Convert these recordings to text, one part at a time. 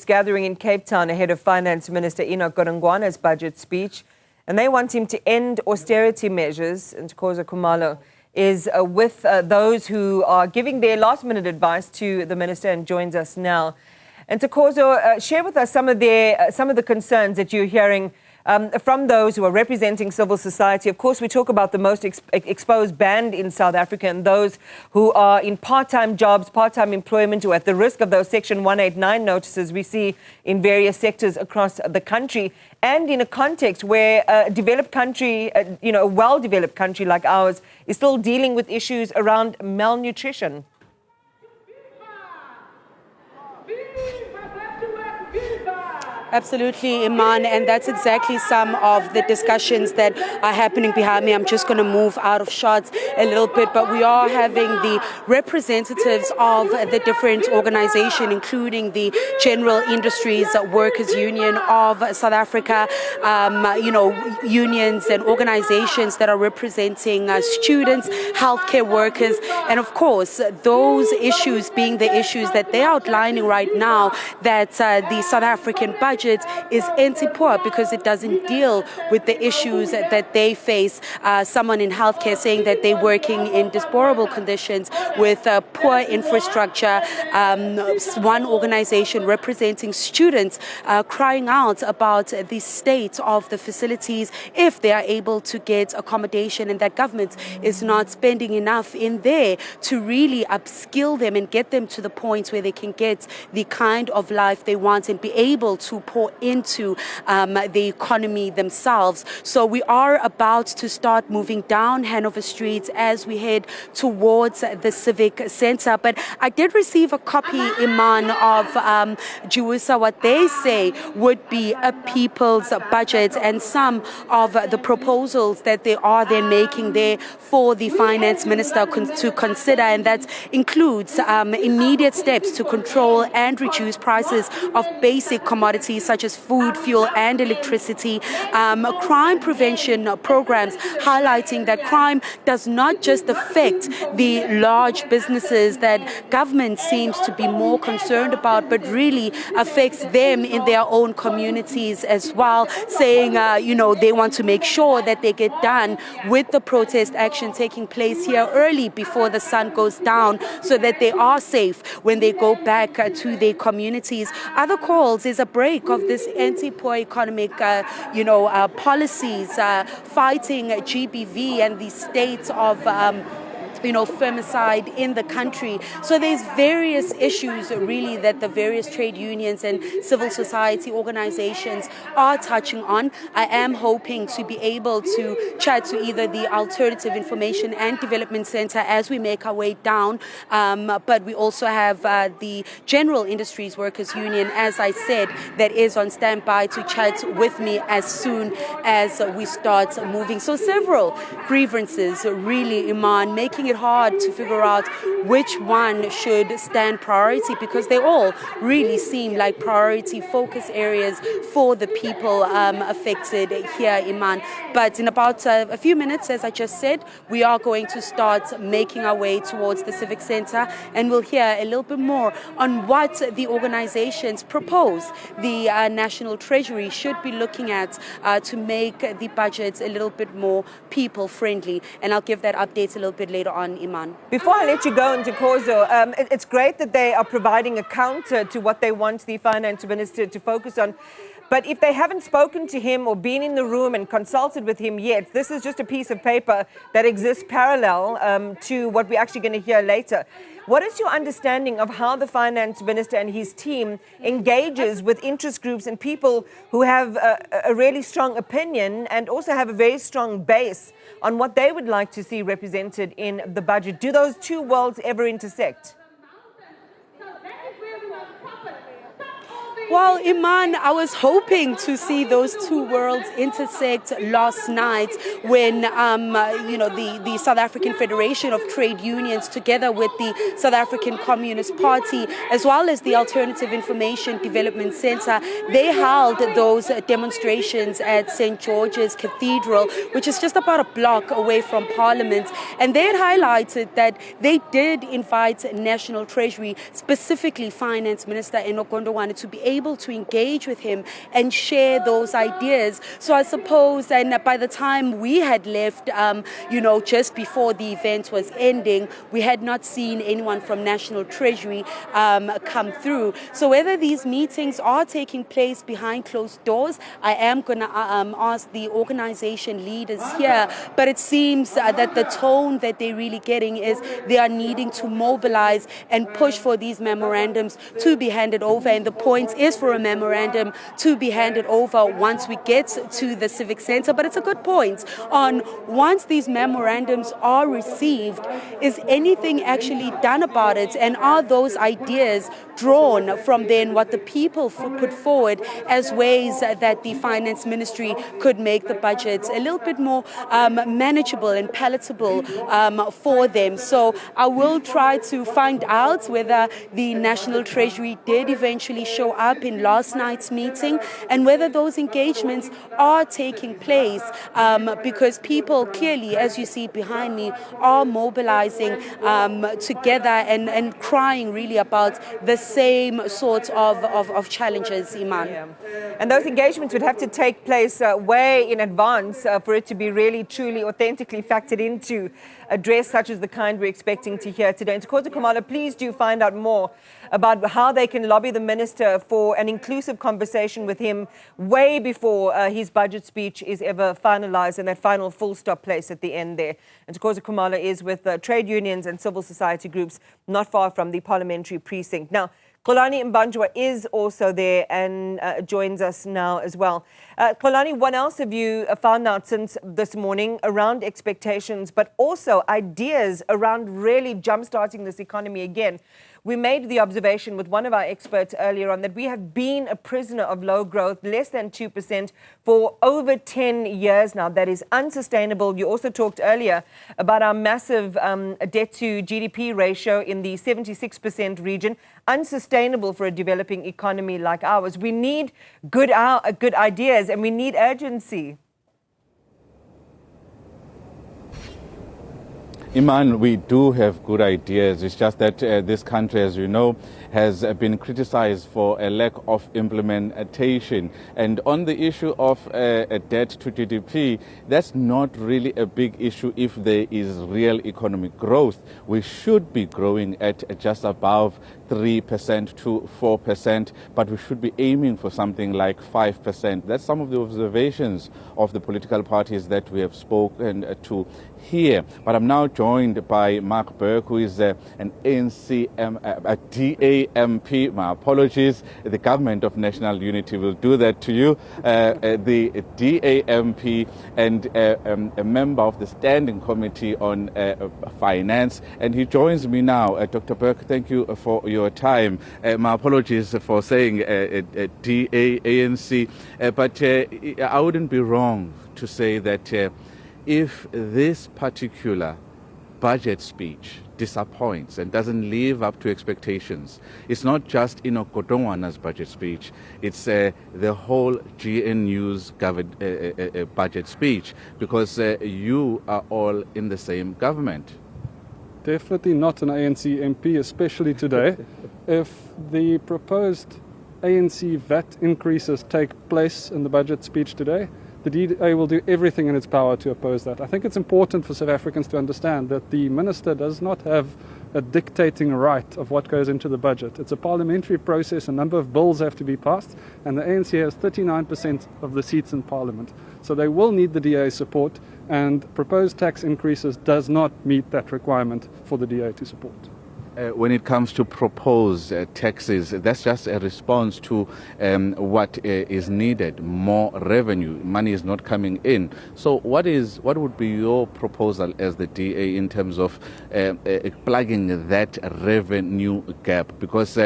gathering in Cape Town ahead of Finance Minister Enoch Godongwana's budget speech, and they want him to end austerity measures. And Ntokozo Khumalo is with those who are giving their last-minute advice to the minister and joins us now. And Ntokozo, share with us some of the concerns that you're hearing from those who are representing civil society. Of course, we talk about the most exposed band in South Africa and those who are in part-time jobs, part-time employment, who are at the risk of those Section 189 notices we see in various sectors across the country. And in a context where a developed country, a well-developed country like ours, is still dealing with issues around malnutrition. Absolutely, Iman, and that's exactly some of the discussions that are happening behind me. I'm just going to move out of shots a little bit, but we are having the representatives of the different organizations, including the General Industries Workers Union of South Africa, unions and organizations that are representing students, healthcare workers, and of course, those issues being the issues that they're outlining right now, that the South African budget is anti-poor because it doesn't deal with the issues that they face. Someone in healthcare saying that they're working in deplorable conditions with poor infrastructure. One organization representing students crying out about the state of the facilities if they are able to get accommodation, and that government is not spending enough in there to really upskill them and get them to the point where they can get the kind of life they want and be able to pour into the economy themselves. So we are about to start moving down Hanover Street as we head towards the Civic Center. But I did receive a copy, Iman, of Juwisa, what they say would be a people's budget, and some of the proposals that they are then making there for the Finance Minister to consider, and that includes immediate steps to control and reduce prices of basic commodities such as food, fuel and electricity, crime prevention programs, highlighting that crime does not just affect the large businesses that government seems to be more concerned about, but really affects them in their own communities as well, saying, they want to make sure that they get done with the protest action taking place here early before the sun goes down so that they are safe when they go back to their communities. Other calls is a break of this anti-poor economic, policies, fighting GBV and the state of femicide in the country. So there's various issues really that the various trade unions and civil society organizations are touching on. I am hoping to be able to chat to either the Alternative Information and Development Center as we make our way down, but we also have the General Industries Workers Union, as I said, that is on standby to chat with me as soon as we start moving. So several grievances really, Iman, making it hard to figure out which one should stand priority, because they all really seem like priority focus areas for the people affected here, Iman. But in about a few minutes, as I just said, we are going to start making our way towards the Civic Center, and we'll hear a little bit more on what the organizations propose the National Treasury should be looking at to make the budget a little bit more people-friendly. And I'll give that update a little bit later on, Iman. Before I let you go, Ntokozo, it's great that they are providing a counter to what they want the Finance Minister to focus on. But if they haven't spoken to him or been in the room and consulted with him yet, this is just a piece of paper that exists parallel to what we're actually going to hear later. What is your understanding of how the Finance Minister and his team engages with interest groups and people who have a really strong opinion and also have a very strong base on what they would like to see represented in the budget? Do those two worlds ever intersect? Well, Iman, I was hoping to see those two worlds intersect last night when, the South African Federation of Trade Unions, together with the South African Communist Party, as well as the Alternative Information Development Center, they held those demonstrations at St. George's Cathedral, which is just about a block away from Parliament. And they had highlighted that they did invite National Treasury, specifically Finance Minister Enoch Godongwana, to be able able to engage with him and share those ideas. So I suppose, and by the time we had left, just before the event was ending, we had not seen anyone from National Treasury come through. So whether these meetings are taking place behind closed doors, I am going to ask the organization leaders here, but it seems that the tone that they're really getting is they are needing to mobilize and push for these memorandums to be handed over, and the point is for a memorandum to be handed over once we get to the Civic Center. But it's a good point on once these memorandums are received, is anything actually done about it, and are those ideas drawn from then what the people put forward as ways that the Finance Ministry could make the budget a little bit more manageable and palatable for them. So I will try to find out whether the National Treasury did eventually show up in last night's meeting and whether those engagements are taking place, because people clearly, as you see behind me, are mobilizing together and crying really about the same sort of challenges, Iman. Yeah. And those engagements would have to take place way in advance for it to be really, truly, authentically factored into a dress such as the kind we're expecting to hear today. And Ntokozo Khumalo, please do find out more about how they can lobby the minister for an inclusive conversation with him way before his budget speech is ever finalized and that final full stop place at the end there. And Ntokozo Khumalo is with trade unions and civil society groups not far from the parliamentary precinct. Now, Xolani Mbanjwa is also there and joins us now as well. Xolani, what else have you found out since this morning around expectations, but also ideas around really jump-starting this economy again? We made the observation with one of our experts earlier on that we have been a prisoner of low growth, less than 2% for over 10 years now. That is unsustainable. You also talked earlier about our massive debt to GDP ratio in the 76% region, unsustainable for a developing economy like ours. We need good ideas and we need urgency. Iman, we do have good ideas. It's just that this country, as you know, has been criticized for a lack of implementation. And on the issue of a debt to GDP, that's not really a big issue if there is real economic growth. We should be growing at just above 3% to 4%, but we should be aiming for something like 5%. That's some of the observations of the political parties that we have spoken to here. But I'm now joined by Mark Burke, who is an DAMP. My apologies. The Government of National Unity will do that to you. The DAMP and a member of the Standing Committee on Finance. And he joins me now. Dr. Burke, thank you for your time. My apologies for saying DANC, but I wouldn't be wrong to say that if this particular budget speech disappoints and doesn't live up to expectations, it's not just Enoch Godongwana's budget speech, it's the whole GNU's budget speech, because you are all in the same government. Definitely not an ANC MP, especially today. If the proposed ANC VAT increases take place in the budget speech today, the DA will do everything in its power to oppose that. I think it's important for South Africans to understand that the minister does not have a dictating right of what goes into the budget. It's a parliamentary process, a number of bills have to be passed, and the ANC has 39% of the seats in parliament. So they will need the DA's support, and proposed tax increases does not meet that requirement for the DA to support. When it comes to proposed taxes, that's just a response to what is needed, more revenue. Money is not coming in. So what would be your proposal as the DA in terms of plugging that revenue gap? Because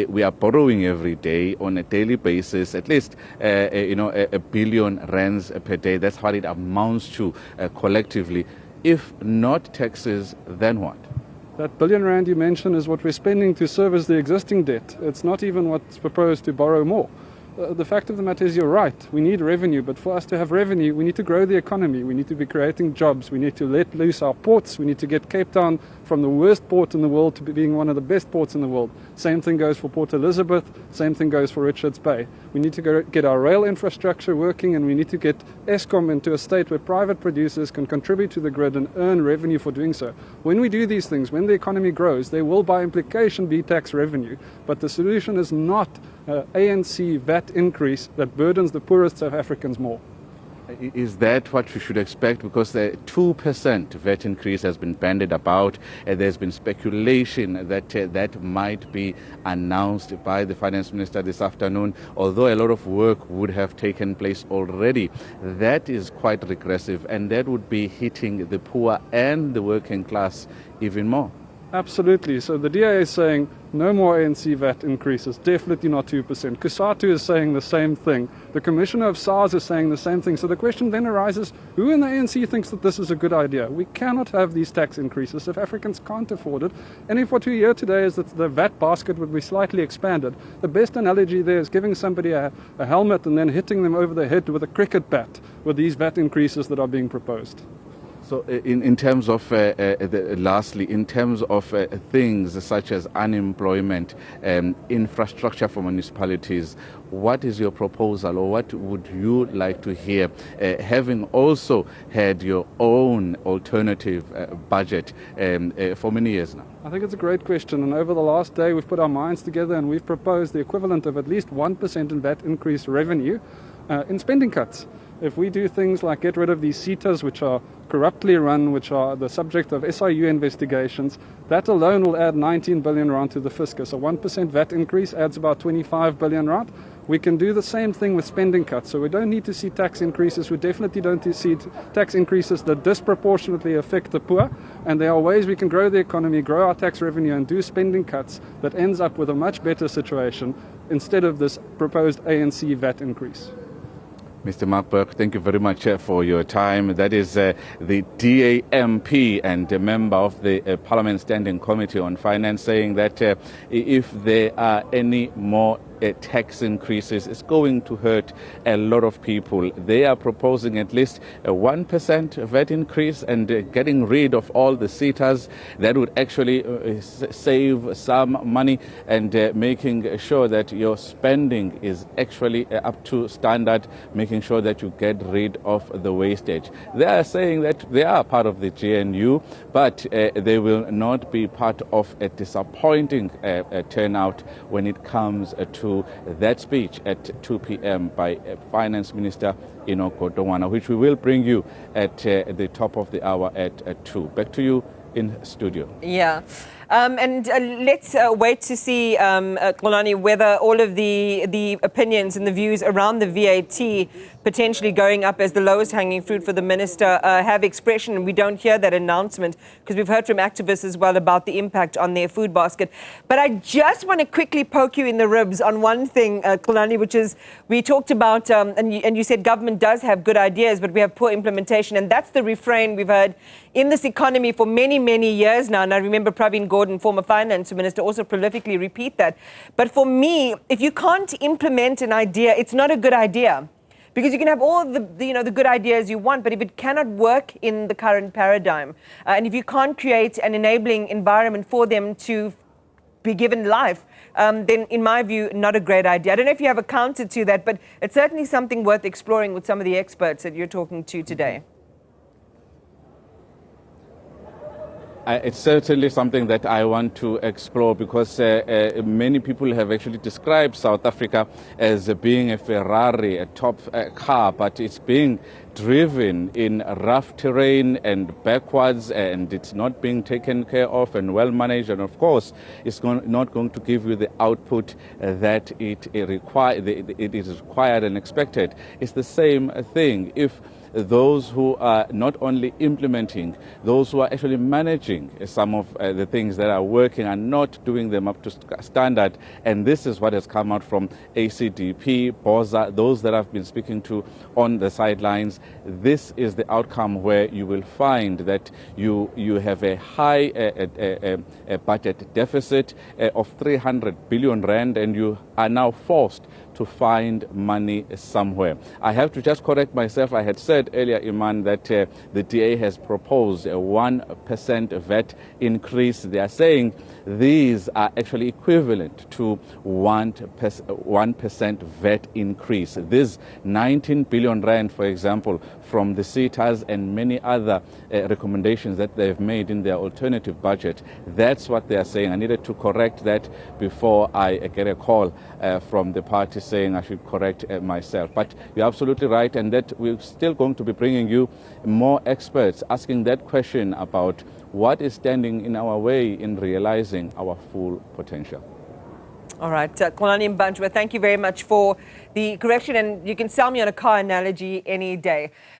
we are borrowing every day on a daily basis, at least a billion rands per day. That's what it amounts to collectively. If not taxes, then what? That billion rand you mentioned is what we're spending to service the existing debt. It's not even what's proposed to borrow more. The fact of the matter is you're right. We need revenue, but for us to have revenue, we need to grow the economy. We need to be creating jobs. We need to let loose our ports. We need to get Cape Town from the worst port in the world to being one of the best ports in the world. Same thing goes for Port Elizabeth, same thing goes for Richards Bay. We need to get our rail infrastructure working, and we need to get Eskom into a state where private producers can contribute to the grid and earn revenue for doing so. When we do these things, when the economy grows, there will by implication be tax revenue. But the solution is not ANC VAT increase that burdens the poorest South Africans more. Is that what we should expect? Because the 2% VAT increase has been bandied about. There's been speculation that that might be announced by the Finance Minister this afternoon, although a lot of work would have taken place already. That is quite regressive, and that would be hitting the poor and the working class even more. Absolutely. So the DA is saying no more ANC VAT increases, definitely not 2%. Kusatu is saying the same thing. The Commissioner of SARS is saying the same thing. So the question then arises, who in the ANC thinks that this is a good idea? We cannot have these tax increases if Africans can't afford it. And if what we hear today is that the VAT basket would be slightly expanded, the best analogy there is giving somebody a helmet and then hitting them over the head with a cricket bat with these VAT increases that are being proposed. So in terms of, lastly, in terms of things such as unemployment, infrastructure for municipalities, what is your proposal, or what would you like to hear, having also had your own alternative budget for many years now? I think it's a great question, and over the last day we've put our minds together and we've proposed the equivalent of at least 1% in VAT increased revenue in spending cuts. If we do things like get rid of these CETAs, which are corruptly run, which are the subject of SIU investigations, that alone will add 19 billion rand to the fiscus. A 1% VAT increase adds about 25 billion rand. We can do the same thing with spending cuts. So we don't need to see tax increases. We definitely don't need to see tax increases that disproportionately affect the poor. And there are ways we can grow the economy, grow our tax revenue, and do spending cuts that ends up with a much better situation instead of this proposed ANC VAT increase. Mr. Mark Burke, thank you very much for your time. That is the DAMP and a member of the Parliament Standing Committee on Finance, saying that if there are any more tax increases, it's going to hurt a lot of people. They are proposing at least a 1% VAT increase and getting rid of all the CETAs. That would actually save some money and making sure that your spending is actually up to standard, making sure that you get rid of the wastage. They are saying that they are part of the GNU, but they will not be part of a disappointing turnout when it comes to that speech at 2 p.m. by Finance Minister Enoch Godongwana, which we will bring you at the top of the hour at 2. Back to you in studio. Yeah. And let's wait to see, Xolani, whether all of the opinions and the views around the VAT potentially going up as the lowest hanging fruit for the minister have expression. And we don't hear that announcement because we've heard from activists as well about the impact on their food basket. But I just want to quickly poke you in the ribs on one thing, Xolani, which is we talked about, and you said government does have good ideas, but we have poor implementation. And that's the refrain we've heard in this economy for many, many years now. And I remember Pravin Gordhan, former finance minister, also prolifically repeat that. But for me, if you can't implement an idea, it's not a good idea. Because you can have all the good ideas you want, but if it cannot work in the current paradigm, and if you can't create an enabling environment for them to be given life, then in my view, not a great idea. I don't know if you have a counter to that, but it's certainly something worth exploring with some of the experts that you're talking to today. It's certainly something that I want to explore because many people have actually described South Africa as being a Ferrari, a top car, but it's being driven in rough terrain and backwards, and it's not being taken care of and well managed, and of course it's not going to give you the output that it is required and expected. It's the same thing if those who are not only implementing, those who are actually managing some of the things that are working are not doing them up to standard. And this is what has come out from ACDP, BOZA, those that I've been speaking to on the sidelines. This is the outcome where you will find that you have a high budget deficit of 300 billion rand, and you are now forced to find money somewhere. I have to just correct myself. I had said earlier, Iman, that the DA has proposed a 1% VAT increase. They are saying these are actually equivalent to 1% VAT increase. This 19 billion rand, for example, from the CETAs and many other recommendations that they've made in their alternative budget, that's what they are saying. I needed to correct that before I get a call from the party saying I should correct myself. But you're absolutely right, and that we're still going to be bringing you more experts asking that question about what is standing in our way in realizing our full potential. All right, Xolani and Mbanjwa, thank you very much for the correction, and you can sell me on a car analogy any day.